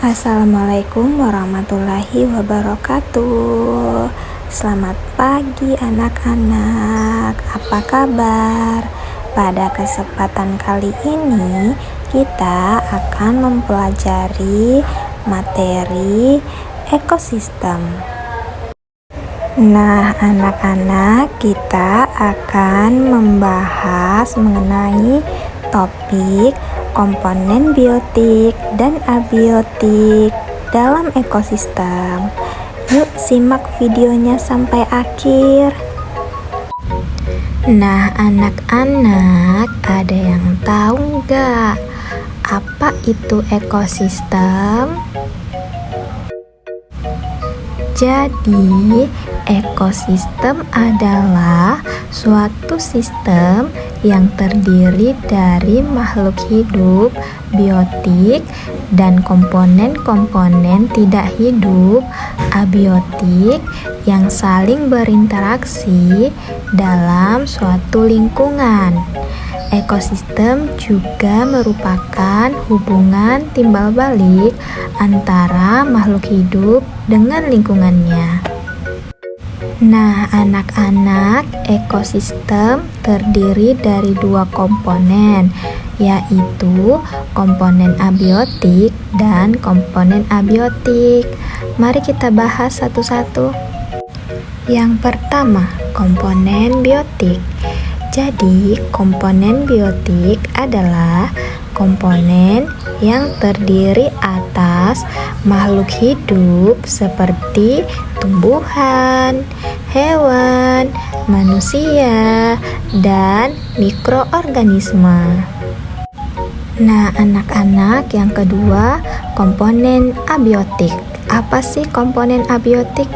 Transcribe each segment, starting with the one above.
Assalamualaikum warahmatullahi wabarakatuh. Selamat pagi anak-anak, apa kabar? Pada kesempatan kali ini kita akan mempelajari materi ekosistem. Nah, anak-anak, kita akan membahas mengenai topik komponen biotik dan abiotik dalam ekosistem. Yuk simak videonya sampai akhir. Nah, anak-anak, ada yang tahu nggak apa itu ekosistem? Jadi, ekosistem adalah suatu sistem yang terdiri dari makhluk hidup, biotik, dan komponen-komponen tidak hidup, abiotik, yang saling berinteraksi dalam suatu lingkungan. Ekosistem juga merupakan hubungan timbal balik antara makhluk hidup dengan lingkungannya. Nah, anak-anak, ekosistem terdiri dari dua komponen, yaitu komponen abiotik dan komponen abiotik. Mari kita bahas satu-satu. Yang pertama, komponen biotik. Jadi, komponen biotik adalah komponen yang terdiri atas makhluk hidup seperti tumbuhan, hewan, manusia, dan mikroorganisme. Nah, anak-anak, yang kedua, komponen abiotik. Apa sih komponen abiotik?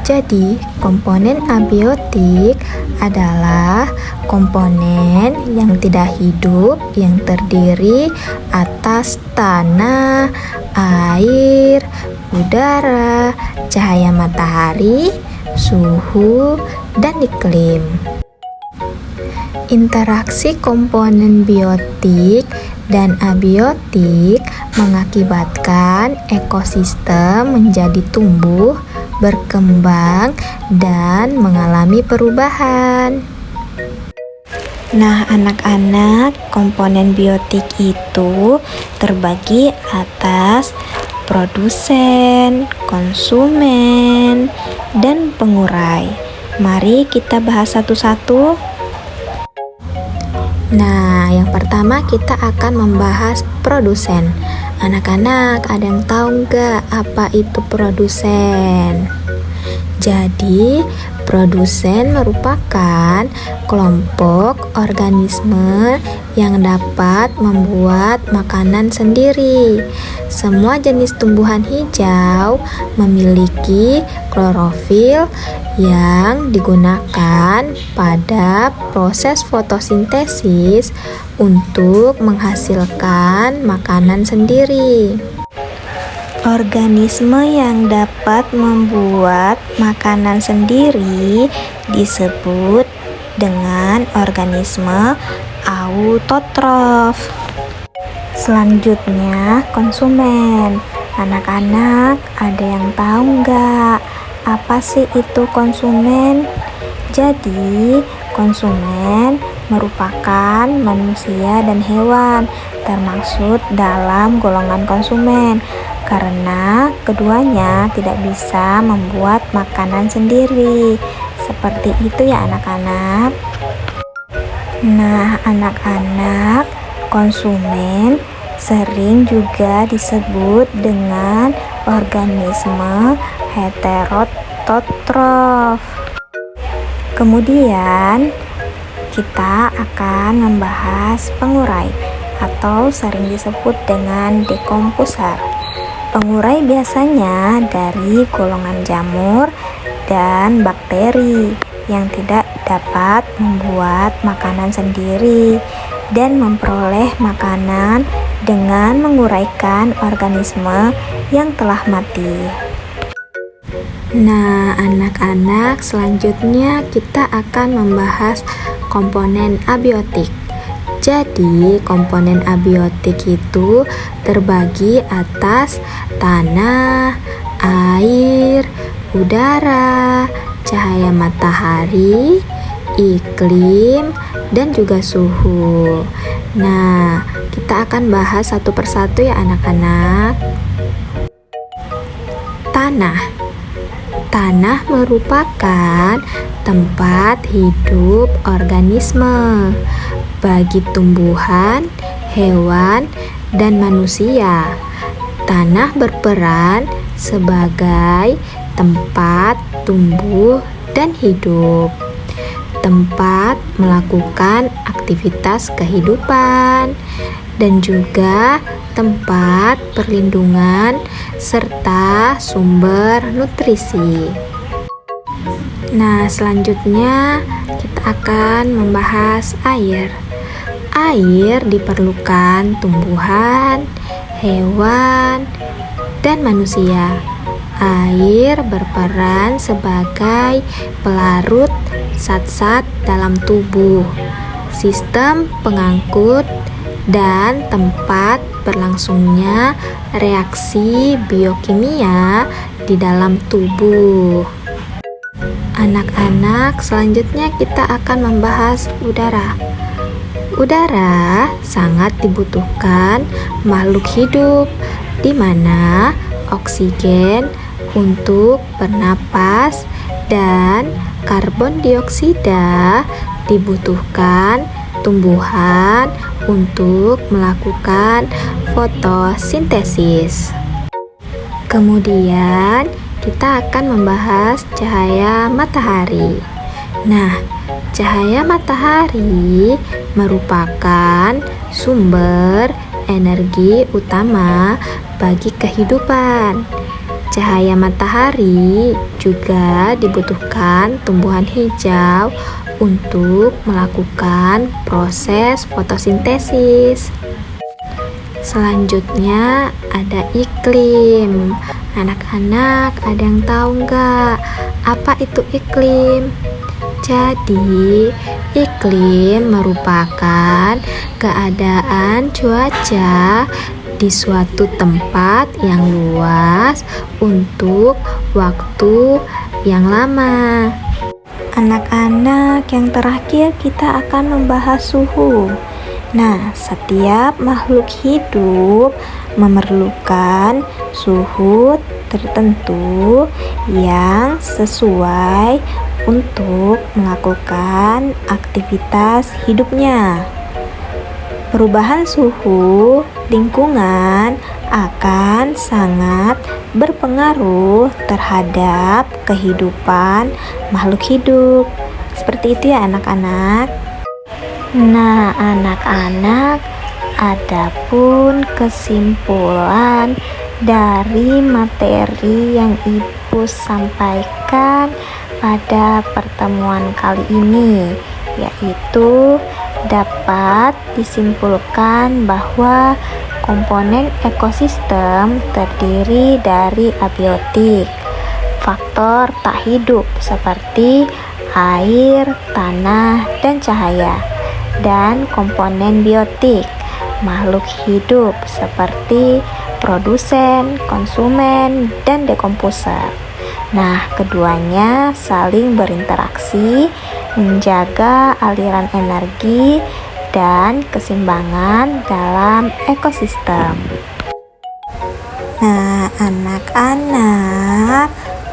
Jadi, komponen abiotik adalah komponen yang tidak hidup yang terdiri atas tanah, air, udara, cahaya matahari, suhu, dan iklim. Interaksi komponen biotik dan abiotik mengakibatkan ekosistem menjadi tumbuh, berkembang, dan mengalami perubahan. Nah, anak-anak, komponen biotik itu terbagi atas produsen, konsumen, dan pengurai. Mari kita bahas satu-satu. Nah, yang pertama kita akan membahas produsen. Anak-anak, ada yang tahu nggak apa itu produsen? Jadi, produsen merupakan kelompok organisme yang dapat membuat makanan sendiri. Semua jenis tumbuhan hijau memiliki klorofil yang digunakan pada proses fotosintesis untuk menghasilkan makanan sendiri. Organisme yang dapat membuat makanan sendiri disebut dengan organisme autotrof. Selanjutnya, konsumen. Anak-anak, ada yang tahu nggak apa sih itu konsumen? Jadi, konsumen merupakan manusia dan hewan, termasuk dalam golongan konsumen, karena keduanya tidak bisa membuat makanan sendiri. Seperti itu ya anak-anak. Nah, anak-anak, konsumen sering juga disebut dengan organisme heterotrof. Kemudian kita akan membahas pengurai atau sering disebut dengan dekomposer. Pengurai biasanya dari golongan jamur dan bakteri yang tidak dapat membuat makanan sendiri dan memperoleh makanan dengan menguraikan organisme yang telah mati. Nah, anak-anak, selanjutnya kita akan membahas komponen abiotik. Jadi, komponen abiotik itu terbagi atas tanah, air, udara, cahaya matahari, iklim, dan juga suhu. Nah, kita akan bahas satu persatu ya anak-anak. Tanah. Tanah merupakan tempat hidup organisme bagi tumbuhan, hewan, dan manusia. Tanah berperan sebagai tempat tumbuh dan hidup, tempat melakukan aktivitas kehidupan, dan juga tempat perlindungan serta sumber nutrisi. Nah, selanjutnya kita akan membahas air. Air diperlukan tumbuhan, hewan, dan manusia. Air berperan sebagai pelarut zat-zat dalam tubuh, sistem pengangkut, dan tempat berlangsungnya reaksi biokimia di dalam tubuh. Anak-anak, selanjutnya kita akan membahas udara. Udara sangat dibutuhkan makhluk hidup, di mana oksigen untuk bernapas dan karbon dioksida dibutuhkan tumbuhan untuk melakukan fotosintesis. Kemudian kita akan membahas cahaya matahari. Nah, cahaya matahari merupakan sumber energi utama bagi kehidupan. Cahaya matahari juga dibutuhkan tumbuhan hijau untuk melakukan proses fotosintesis. Selanjutnya ada iklim. Anak-anak, ada yang tahu nggak apa itu iklim? Jadi, iklim merupakan keadaan cuaca di suatu tempat yang luas untuk waktu yang lama. Anak-anak, yang terakhir kita akan membahas suhu. Nah, setiap makhluk hidup memerlukan suhu tertentu yang sesuai untuk melakukan aktivitas hidupnya. Perubahan suhu lingkungan akan sangat berpengaruh terhadap kehidupan makhluk hidup. Seperti itu ya anak-anak. Nah, anak-anak, adapun kesimpulan dari materi yang Ibu sampaikan pada pertemuan kali ini, yaitu dapat disimpulkan bahwa komponen ekosistem terdiri dari abiotik, faktor tak hidup seperti air, tanah, dan cahaya, dan komponen biotik, makhluk hidup seperti produsen, konsumen, dan dekomposer. Nah, keduanya saling berinteraksi, menjaga aliran energi dan keseimbangan dalam ekosistem. Nah, anak-anak,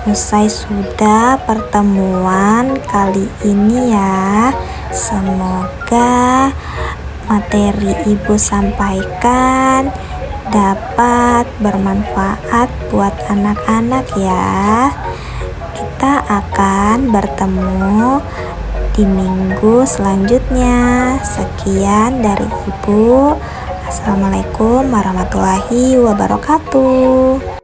usai sudah pertemuan kali ini ya. Semoga materi Ibu sampaikan dapat bermanfaat buat anak-anak ya. Kita akan bertemu di minggu selanjutnya. Sekian dari Ibu. Assalamualaikum warahmatullahi wabarakatuh.